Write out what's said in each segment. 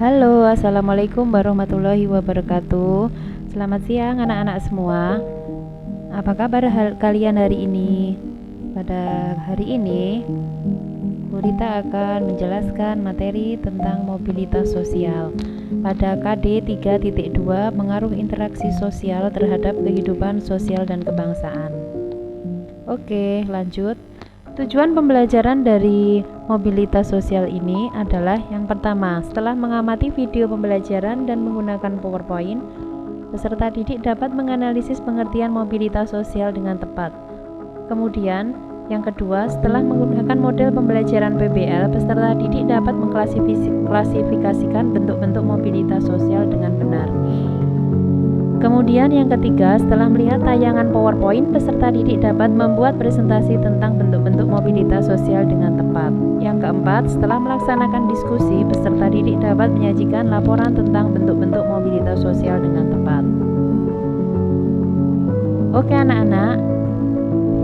Halo, assalamualaikum warahmatullahi wabarakatuh. Selamat siang anak-anak semua. Apa kabar kalian hari ini? Pada hari ini, Gurita akan menjelaskan materi tentang mobilitas sosial pada KD 3.2 pengaruh interaksi sosial terhadap kehidupan sosial dan kebangsaan. Oke, lanjut. Tujuan pembelajaran dari mobilitas sosial ini adalah yang pertama, setelah mengamati video pembelajaran dan menggunakan PowerPoint, peserta didik dapat menganalisis pengertian mobilitas sosial dengan tepat. Kemudian, yang kedua, setelah menggunakan model pembelajaran PBL, peserta didik dapat mengklasifikasikan bentuk-bentuk mobilitas sosial dengan benar. Kemudian yang ketiga, setelah melihat tayangan PowerPoint, peserta didik dapat membuat presentasi tentang bentuk-bentuk mobilitas sosial dengan tepat. Yang keempat, setelah melaksanakan diskusi, peserta didik dapat menyajikan laporan tentang bentuk-bentuk mobilitas sosial dengan tepat. Oke anak-anak,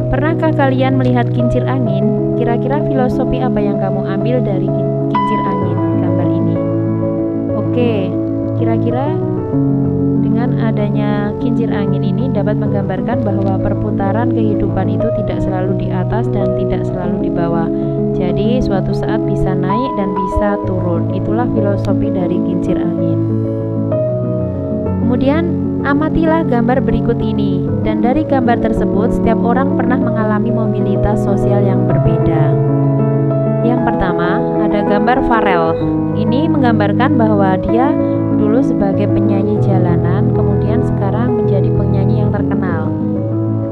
pernahkah kalian melihat kincir angin? Kira-kira filosofi apa yang kamu ambil dari kincir angin gambar ini? Oke, kira-kira dengan adanya kincir angin ini dapat menggambarkan bahwa perputaran kehidupan itu tidak selalu di atas dan tidak selalu di bawah. Jadi suatu saat bisa naik dan bisa turun. Itulah filosofi dari kincir angin. Kemudian amatilah gambar berikut ini. Dan dari gambar tersebut setiap orang pernah mengalami mobilitas sosial yang berbeda. Yang pertama ada gambar Farel. Ini menggambarkan bahwa dia dulu sebagai penyanyi jalanan, kemudian sekarang menjadi penyanyi yang terkenal.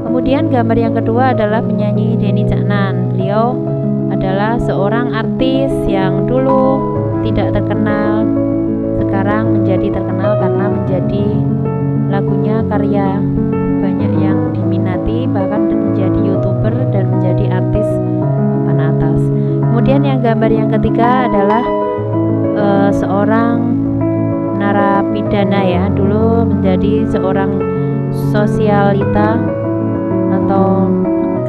Kemudian gambar yang kedua adalah penyanyi Denny Caknan. Beliau adalah seorang artis yang dulu tidak terkenal, sekarang menjadi terkenal karena menjadi lagunya karya banyak yang diminati, bahkan menjadi YouTuber dan menjadi artis papan atas. Kemudian yang gambar yang ketiga adalah seorang narapidana ya, dulu menjadi seorang sosialita atau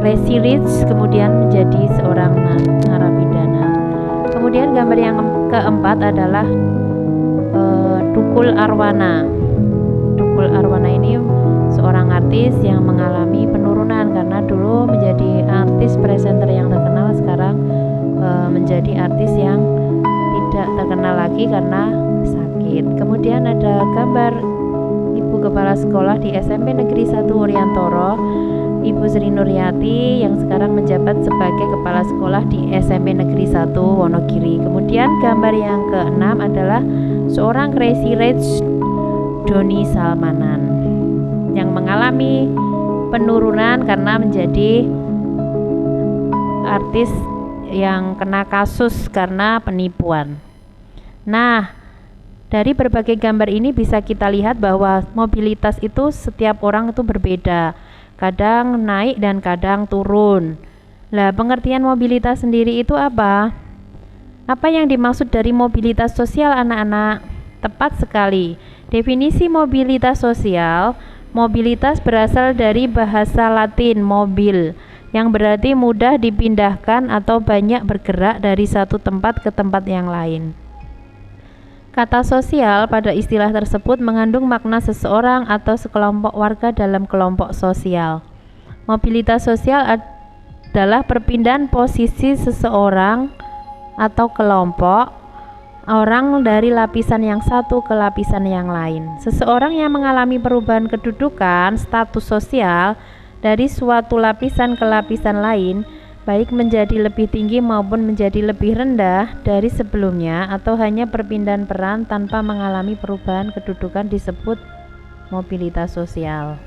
crazy rich, kemudian menjadi seorang narapidana. Kemudian gambar yang keempat adalah Tukul Arwana. Tukul Arwana ini seorang artis yang mengalami penurunan karena dulu menjadi artis presenter yang terkenal, sekarang menjadi artis yang tidak terkenal lagi karena sakit. Kemudian ada gambar Ibu Kepala Sekolah di SMP Negeri 1 Oriantoro, Ibu Sri Nuryati yang sekarang menjabat sebagai Kepala Sekolah di SMP Negeri 1 Wonogiri. Kemudian gambar yang keenam adalah seorang crazy rich Doni Salmanan yang mengalami penurunan karena menjadi artis yang kena kasus karena penipuan. Nah, dari berbagai gambar ini bisa kita lihat bahwa mobilitas itu setiap orang itu berbeda, kadang naik dan kadang turun. Lah, pengertian mobilitas sendiri itu apa? Apa yang dimaksud dari mobilitas sosial anak-anak? Tepat sekali. Definisi mobilitas sosial, mobilitas berasal dari bahasa Latin mobil, yang berarti mudah dipindahkan atau banyak bergerak dari satu tempat ke tempat yang lain. Kata sosial pada istilah tersebut mengandung makna seseorang atau sekelompok warga dalam kelompok sosial. Mobilitas sosial adalah perpindahan posisi seseorang atau kelompok orang dari lapisan yang satu ke lapisan yang lain. Seseorang yang mengalami perubahan kedudukan, status sosial dari suatu lapisan ke lapisan lain, baik menjadi lebih tinggi maupun menjadi lebih rendah dari sebelumnya, atau hanya perpindahan peran tanpa mengalami perubahan kedudukan disebut mobilitas sosial.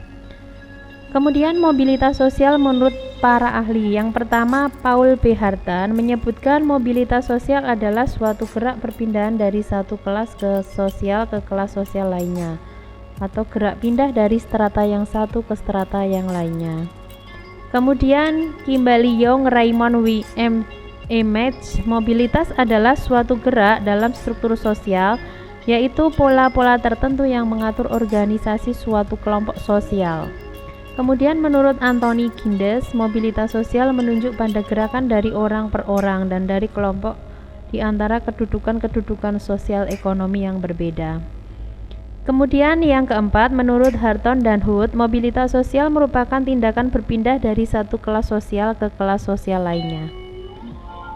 Kemudian mobilitas sosial menurut para ahli. Yang pertama, Paul B. Hartan menyebutkan mobilitas sosial adalah suatu gerak perpindahan dari satu kelas sosial ke kelas sosial lainnya, atau gerak pindah dari strata yang satu ke strata yang lainnya. Kemudian Kimberly Young, Raymond W. M. Image, mobilitas adalah suatu gerak dalam struktur sosial, yaitu pola-pola tertentu yang mengatur organisasi suatu kelompok sosial. Kemudian menurut Anthony Gindes, mobilitas sosial menunjuk pada gerakan dari orang per orang dan dari kelompok di antara kedudukan-kedudukan sosial ekonomi yang berbeda. Kemudian yang keempat, menurut Harton dan Hood, mobilitas sosial merupakan tindakan berpindah dari satu kelas sosial ke kelas sosial lainnya.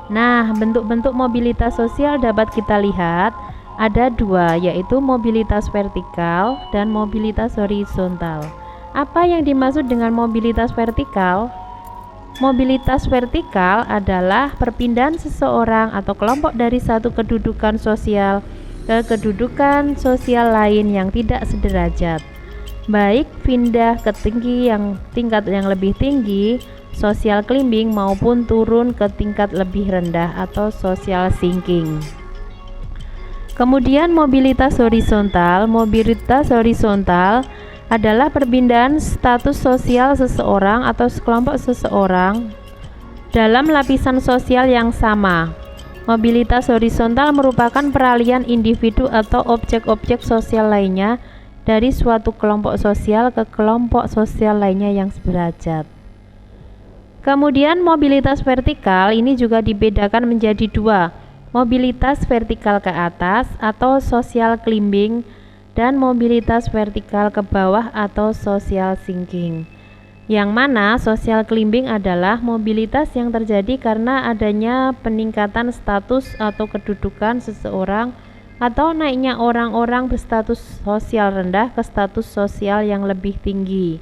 Nah, bentuk-bentuk mobilitas sosial dapat kita lihat ada dua, yaitu mobilitas vertikal dan mobilitas horizontal. Apa yang dimaksud dengan mobilitas vertikal? Mobilitas vertikal adalah perpindahan seseorang atau kelompok dari satu kedudukan sosial ke kedudukan sosial lain yang tidak sederajat, baik pindah ke tingkat yang lebih tinggi, social climbing, maupun turun ke tingkat lebih rendah atau social sinking. Kemudian mobilitas horizontal. Mobilitas horizontal adalah perpindahan status sosial seseorang atau sekelompok seseorang dalam lapisan sosial yang sama. Mobilitas horizontal merupakan peralihan individu atau objek-objek sosial lainnya dari suatu kelompok sosial ke kelompok sosial lainnya yang sederajat. Kemudian mobilitas vertikal ini juga dibedakan menjadi dua, mobilitas vertikal ke atas atau social climbing dan mobilitas vertikal ke bawah atau social sinking. Yang mana social climbing adalah mobilitas yang terjadi karena adanya peningkatan status atau kedudukan seseorang atau naiknya orang-orang berstatus sosial rendah ke status sosial yang lebih tinggi.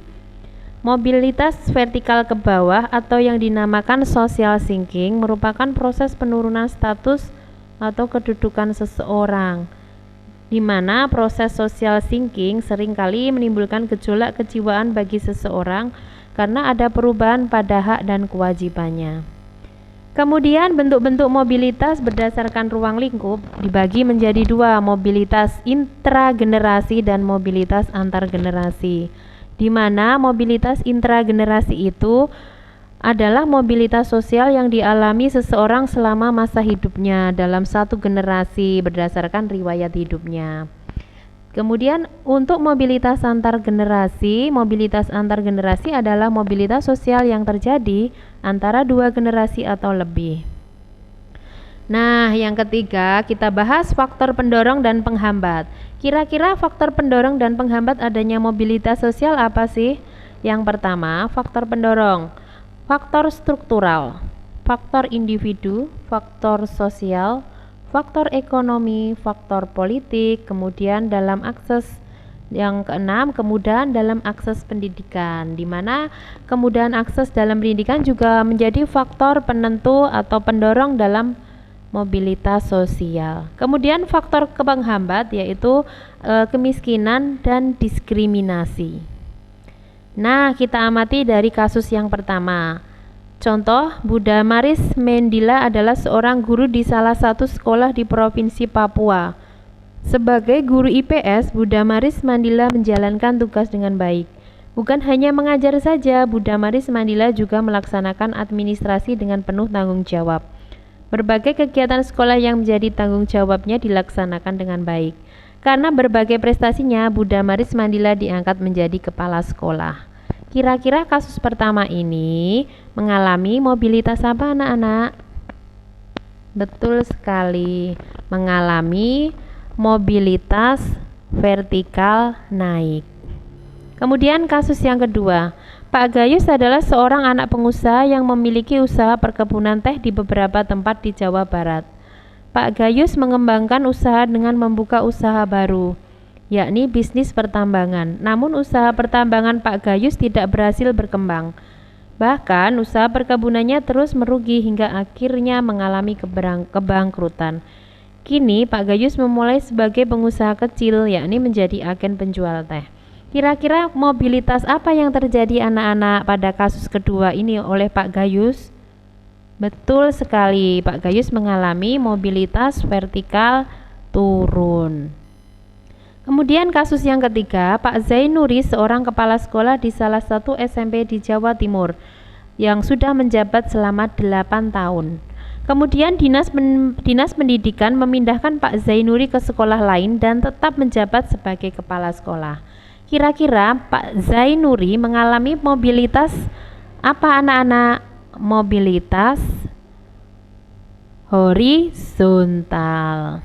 Mobilitas vertikal ke bawah atau yang dinamakan social sinking merupakan proses penurunan status atau kedudukan seseorang, di mana proses social sinking seringkali menimbulkan gejolak kejiwaan bagi seseorang karena ada perubahan pada hak dan kewajibannya. Kemudian bentuk-bentuk mobilitas berdasarkan ruang lingkup dibagi menjadi dua, mobilitas intragenerasi dan mobilitas antargenerasi, di mana mobilitas intragenerasi itu adalah mobilitas sosial yang dialami seseorang selama masa hidupnya dalam satu generasi berdasarkan riwayat hidupnya. Kemudian untuk mobilitas antargenerasi adalah mobilitas sosial yang terjadi antara dua generasi atau lebih. Nah, yang ketiga kita bahas faktor pendorong dan penghambat. Kira-kira faktor pendorong dan penghambat adanya mobilitas sosial apa sih? Yang pertama, faktor pendorong. Faktor struktural, faktor individu, faktor sosial, faktor ekonomi, faktor politik, kemudian dalam akses. Yang keenam, kemudahan dalam akses pendidikan, di mana kemudahan akses dalam pendidikan juga menjadi faktor penentu atau pendorong dalam mobilitas sosial. Kemudian faktor penghambat yaitu kemiskinan dan diskriminasi. Nah, kita amati dari kasus yang pertama. Contoh, Budha Maris Mendila adalah seorang guru di salah satu sekolah di Provinsi Papua. Sebagai guru IPS, Budha Maris Mandila menjalankan tugas dengan baik. Bukan hanya mengajar saja, Budha Maris Mandila juga melaksanakan administrasi dengan penuh tanggung jawab. Berbagai kegiatan sekolah yang menjadi tanggung jawabnya dilaksanakan dengan baik. Karena berbagai prestasinya, Budha Maris Mandila diangkat menjadi kepala sekolah. Kira-kira kasus pertama ini mengalami mobilitas apa anak-anak? Betul sekali, mengalami mobilitas vertikal naik. Kemudian kasus yang kedua, Pak Gayus adalah seorang anak pengusaha yang memiliki usaha perkebunan teh di beberapa tempat di Jawa Barat. Pak Gayus mengembangkan usaha dengan membuka usaha baru, yakni bisnis pertambangan. Namun usaha pertambangan Pak Gayus tidak berhasil berkembang. Bahkan usaha perkebunannya terus merugi hingga akhirnya mengalami kebangkrutan. Kini Pak Gayus memulai sebagai pengusaha kecil, yakni menjadi agen penjual teh. Kira-kira mobilitas apa yang terjadi anak-anak pada kasus kedua ini oleh Pak Gayus? Betul sekali, Pak Gayus mengalami mobilitas vertikal turun. Kemudian kasus yang ketiga, Pak Zainuri, seorang kepala sekolah di salah satu SMP di Jawa Timur yang sudah menjabat selama 8 tahun. Kemudian Dinas Pendidikan memindahkan Pak Zainuri ke sekolah lain dan tetap menjabat sebagai kepala sekolah. Kira-kira Pak Zainuri mengalami mobilitas apa anak-anak? Mobilitas horizontal.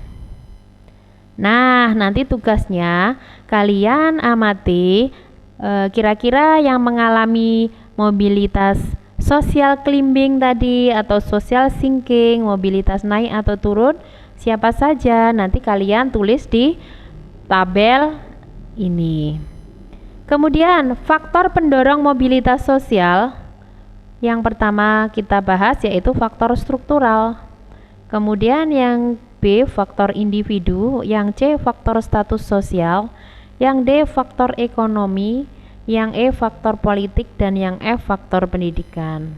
Nah, nanti tugasnya kalian amati kira-kira yang mengalami mobilitas social climbing tadi atau social sinking, mobilitas naik atau turun, siapa saja. Nanti kalian tulis di tabel ini. Kemudian faktor pendorong mobilitas sosial yang pertama kita bahas yaitu faktor struktural. Kemudian yang B faktor individu, yang C faktor status sosial, yang D faktor ekonomi, yang E faktor politik, dan yang F faktor pendidikan.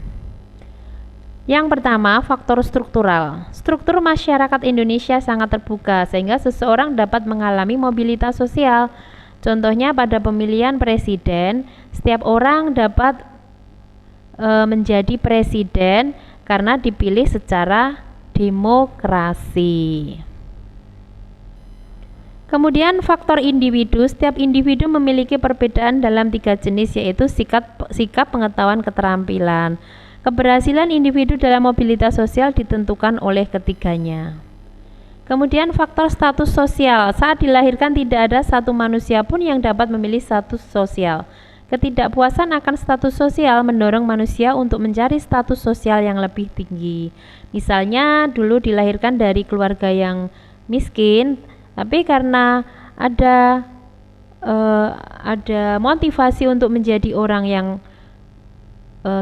Yang pertama, faktor struktural. Struktur masyarakat Indonesia sangat terbuka sehingga seseorang dapat mengalami mobilitas sosial. Contohnya pada pemilihan presiden, setiap orang dapat menjadi presiden karena dipilih secara demokrasi. Kemudian faktor individu, setiap individu memiliki perbedaan dalam 3 jenis yaitu sikap, pengetahuan, keterampilan. Keberhasilan individu dalam mobilitas sosial ditentukan oleh ketiganya. Kemudian faktor status sosial, saat dilahirkan tidak ada satu manusia pun yang dapat memilih status sosial. Ketidakpuasan akan status sosial mendorong manusia untuk mencari status sosial yang lebih tinggi. Misalnya dulu dilahirkan dari keluarga yang miskin, tapi karena ada motivasi untuk menjadi orang yang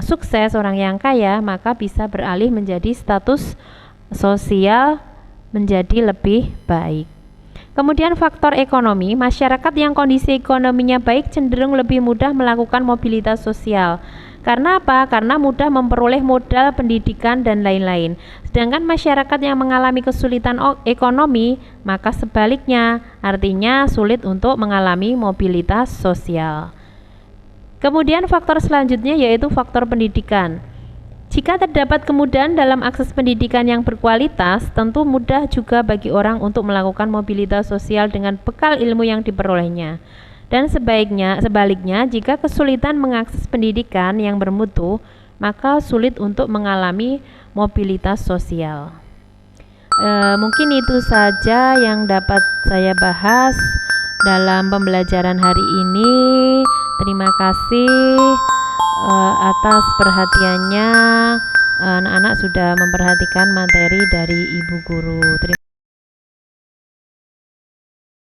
sukses, orang yang kaya, maka bisa beralih menjadi status sosial menjadi lebih baik. Kemudian faktor ekonomi, masyarakat yang kondisi ekonominya baik cenderung lebih mudah melakukan mobilitas sosial. Karena apa? Karena mudah memperoleh modal, pendidikan, dan lain-lain. Sedangkan masyarakat yang mengalami kesulitan ekonomi, maka sebaliknya, artinya sulit untuk mengalami mobilitas sosial. Kemudian faktor selanjutnya yaitu faktor pendidikan. Jika terdapat kemudahan dalam akses pendidikan yang berkualitas, tentu mudah juga bagi orang untuk melakukan mobilitas sosial dengan bekal ilmu yang diperolehnya. Dan sebaliknya, jika kesulitan mengakses pendidikan yang bermutu, maka sulit untuk mengalami mobilitas sosial. Mungkin itu saja yang dapat saya bahas dalam pembelajaran hari ini. Terima kasih atas perhatiannya. Anak-anak sudah memperhatikan materi dari Ibu Guru.